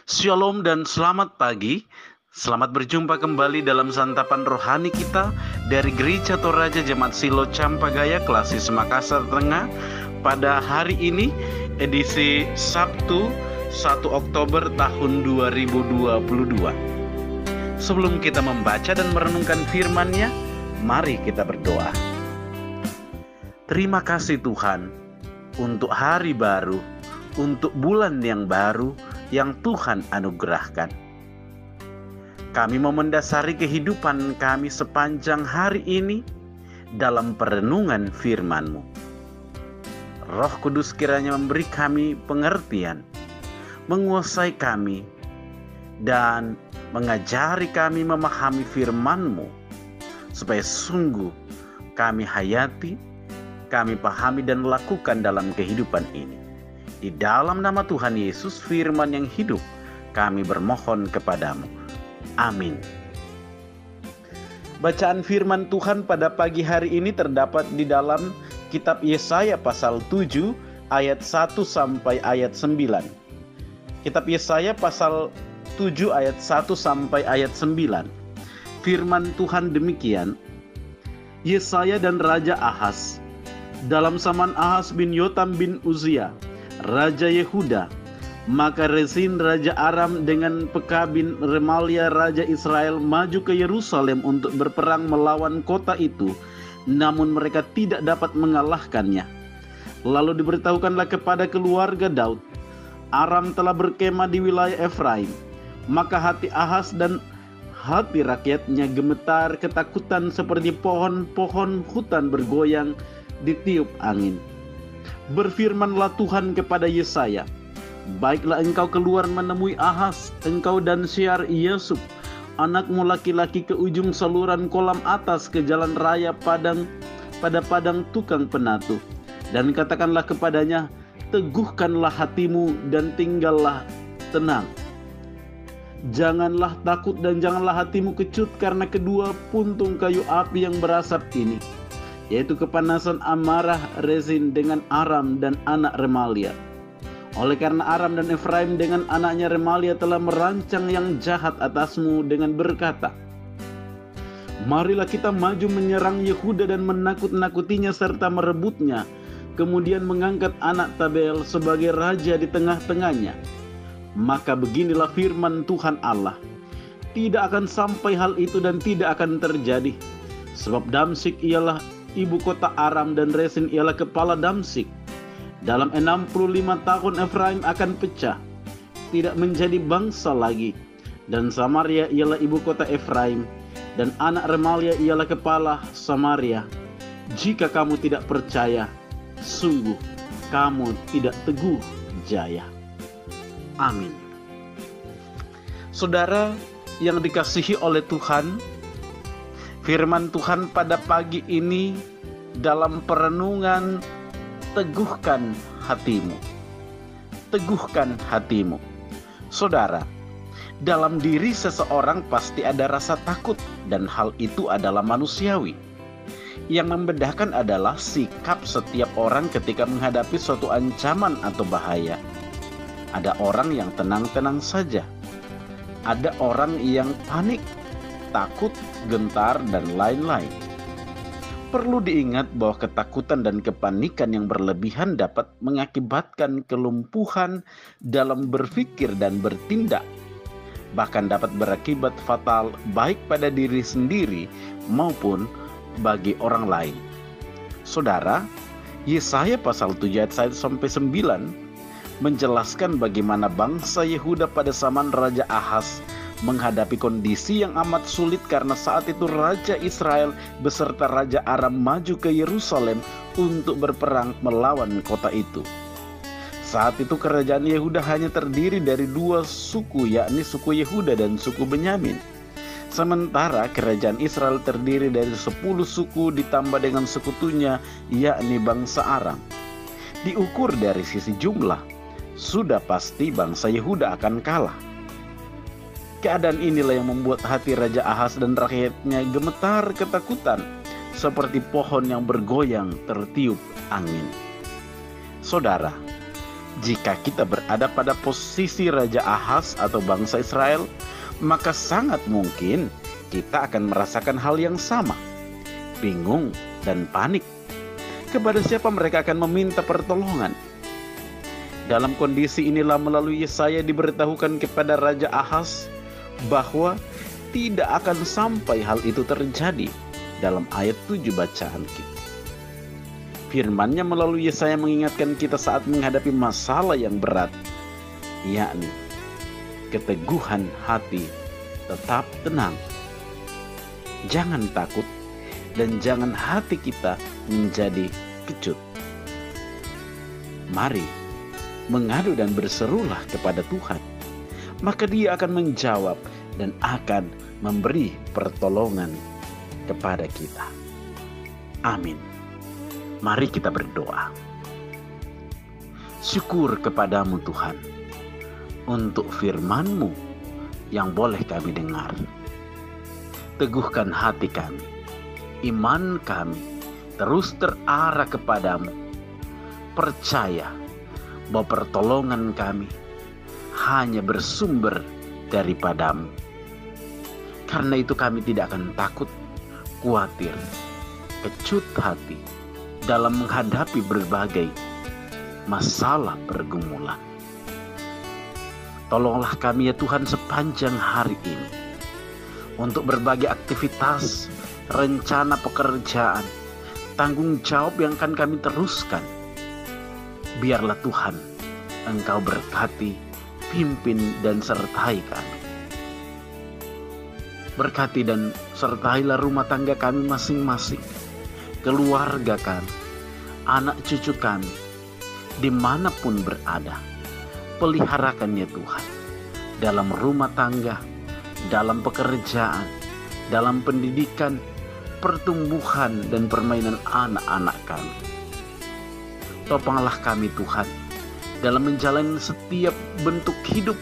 Shalom dan selamat pagi. Selamat berjumpa kembali dalam santapan rohani kita dari Gereja Toraja Jemaat Silo Campagaya Klasis Makassar Tengah pada hari ini edisi Sabtu 1 Oktober tahun 2022. Sebelum kita membaca dan merenungkan firman-Nya, mari kita berdoa. Terima kasih Tuhan untuk hari baru, untuk bulan yang baru yang Tuhan anugerahkan. Kami mau mendasari kehidupan kami sepanjang hari ini dalam perenungan firman-Mu. Roh Kudus kiranya memberi kami pengertian, menguasai kami, dan mengajari kami memahami firman-Mu, supaya sungguh kami hayati, kami pahami dan lakukan dalam kehidupan ini. Di dalam nama Tuhan Yesus, firman yang hidup, kami bermohon kepadamu. Amin. Bacaan firman Tuhan pada pagi hari ini terdapat di dalam kitab Yesaya pasal 7 ayat 1 sampai ayat 9. Kitab Yesaya pasal 7 ayat 1 sampai ayat 9. Firman Tuhan demikian. Yesaya dan Raja Ahaz. Dalam zaman Ahaz bin Yotam bin Uzia, Raja Yehuda, maka Rezin Raja Aram dengan Pekah bin Remalia Raja Israel maju ke Yerusalem untuk berperang melawan kota itu, namun mereka tidak dapat mengalahkannya. Lalu diberitahukanlah kepada keluarga Daud, Aram telah berkemah di wilayah Efraim. Maka hati Ahaz dan hati rakyatnya gemetar ketakutan seperti pohon-pohon hutan bergoyang ditiup angin. Berfirmanlah Tuhan kepada Yesaya, baiklah engkau keluar menemui Ahaz, engkau dan Syar-Yasub, anakmu laki-laki ke ujung saluran kolam atas ke jalan raya pada padang tukang penatu. Dan katakanlah kepadanya, teguhkanlah hatimu dan tinggallah tenang. Janganlah takut dan janganlah hatimu kecut karena kedua puntung kayu api yang berasap ini, yaitu kepanasan amarah Rezin dengan Aram dan anak Remalia. Oleh karena Aram dan Efraim dengan anaknya Remalia telah merancang yang jahat atasmu dengan berkata, marilah kita maju menyerang Yehuda dan menakut-nakutinya serta merebutnya, kemudian mengangkat anak Tabel sebagai raja di tengah-tengahnya. Maka beginilah firman Tuhan Allah, tidak akan sampai hal itu dan tidak akan terjadi, sebab Damsyik ialah ibu kota Aram dan Rezin ialah kepala Damsyik. Dalam 65 tahun Efraim akan pecah, tidak menjadi bangsa lagi, dan Samaria ialah ibu kota Efraim, dan anak Remalia ialah kepala Samaria. Jika kamu tidak percaya, sungguh kamu tidak teguh jaya. Amin. Saudara yang dikasihi oleh Tuhan, firman Tuhan pada pagi ini dalam perenungan, teguhkan hatimu. Teguhkan hatimu. Saudara, dalam diri seseorang pasti ada rasa takut, dan hal itu adalah manusiawi. Yang membedakan adalah sikap setiap orang ketika menghadapi suatu ancaman atau bahaya. Ada orang yang tenang-tenang saja. Ada orang yang panik, takut, gentar, dan lain-lain. Perlu diingat bahwa ketakutan dan kepanikan yang berlebihan dapat mengakibatkan kelumpuhan dalam berpikir dan bertindak. Bahkan dapat berakibat fatal baik pada diri sendiri maupun bagi orang lain. Saudara, Yesaya pasal 7 ayat 1 sampai 9 menjelaskan bagaimana bangsa Yehuda pada zaman Raja Ahaz menghadapi kondisi yang amat sulit karena saat itu Raja Israel beserta Raja Aram maju ke Yerusalem untuk berperang melawan kota itu. Saat itu kerajaan Yehuda hanya terdiri dari 2 suku, yakni suku Yehuda dan suku Benyamin. Sementara kerajaan Israel terdiri dari 10 suku ditambah dengan sekutunya, yakni bangsa Aram. Diukur dari sisi jumlah, sudah pasti bangsa Yehuda akan kalah. Keadaan inilah yang membuat hati Raja Ahaz dan rakyatnya gemetar ketakutan, seperti pohon yang bergoyang tertiup angin. Saudara, Jika kita berada pada posisi Raja Ahaz atau bangsa Israel, maka sangat mungkin kita akan merasakan hal yang sama, bingung dan panik. Kepada siapa mereka akan meminta pertolongan? Dalam kondisi inilah melalui Yesaya diberitahukan kepada Raja Ahaz bahwa tidak akan sampai hal itu terjadi dalam ayat 7 bacaan kita. Firman-Nya melalui Yesaya mengingatkan kita saat menghadapi masalah yang berat, yakni keteguhan hati, tetap tenang. Jangan takut dan jangan hati kita menjadi kecut. Mari mengadu dan berserulah kepada Tuhan, maka Dia akan menjawab dan akan memberi pertolongan kepada kita. Amin. Mari kita berdoa. Syukur kepadamu Tuhan untuk firman-Mu yang boleh kami dengar. Teguhkan hati kami, iman kami terus terarah kepadamu. Percaya bahwa pertolongan kami hanya bersumber daripadamu. Karena itu kami tidak akan takut, khawatir, kecut hati dalam menghadapi berbagai masalah pergumulan. Tolonglah kami ya Tuhan sepanjang hari ini untuk berbagai aktivitas, rencana pekerjaan, tanggung jawab yang akan kami teruskan. Biarlah Tuhan Engkau berkati, pimpin dan sertai kami. Berkati dan sertailah rumah tangga kami masing-masing, keluarga kami, anak cucu kami, dimanapun berada. Peliharakan ya Tuhan, dalam rumah tangga, dalam pekerjaan, dalam pendidikan, pertumbuhan dan permainan anak-anak kami. Topanglah kami Tuhan, dalam menjalani setiap bentuk hidup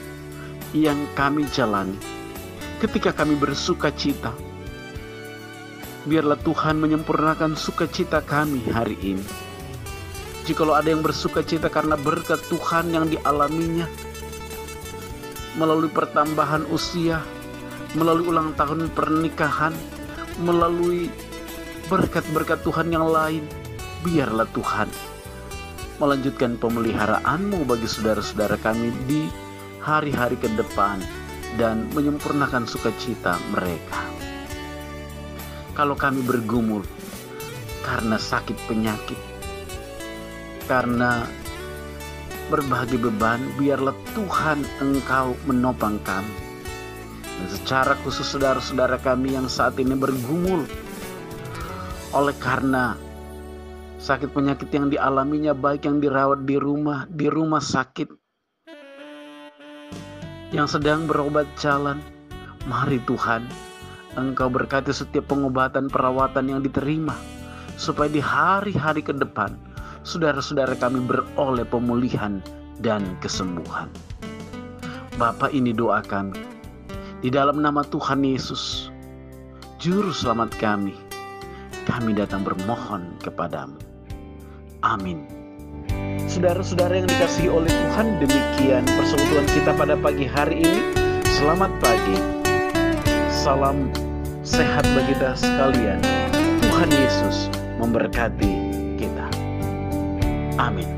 yang kami jalani. Ketika kami bersuka cita, biarlah Tuhan menyempurnakan sukacita kami hari ini. Jikalau ada yang bersuka cita karena berkat Tuhan yang dialaminya, melalui pertambahan usia, melalui ulang tahun pernikahan, melalui berkat-berkat Tuhan yang lain, biarlah Tuhan melanjutkan pemeliharaan-Mu bagi saudara-saudara kami di hari-hari ke depan dan menyempurnakan sukacita mereka. Kalau kami bergumul karena sakit penyakit, karena berbagai beban, biarlah Tuhan Engkau menopang kami. Dan secara khusus saudara-saudara kami yang saat ini bergumul oleh karena sakit penyakit yang dialaminya, baik yang dirawat di rumah sakit, yang sedang berobat jalan, mari Tuhan Engkau berkati setiap pengobatan perawatan yang diterima, supaya di hari-hari ke depan saudara-saudara kami beroleh pemulihan dan kesembuhan. Bapa, ini doa kami di dalam nama Tuhan Yesus, Juru Selamat kami datang bermohon kepadamu. Amin. Saudara-saudara yang dikasihi oleh Tuhan, demikian persekutuan kita pada pagi hari ini. Selamat pagi, salam sehat bagi kita sekalian. Tuhan Yesus memberkati kita. Amin.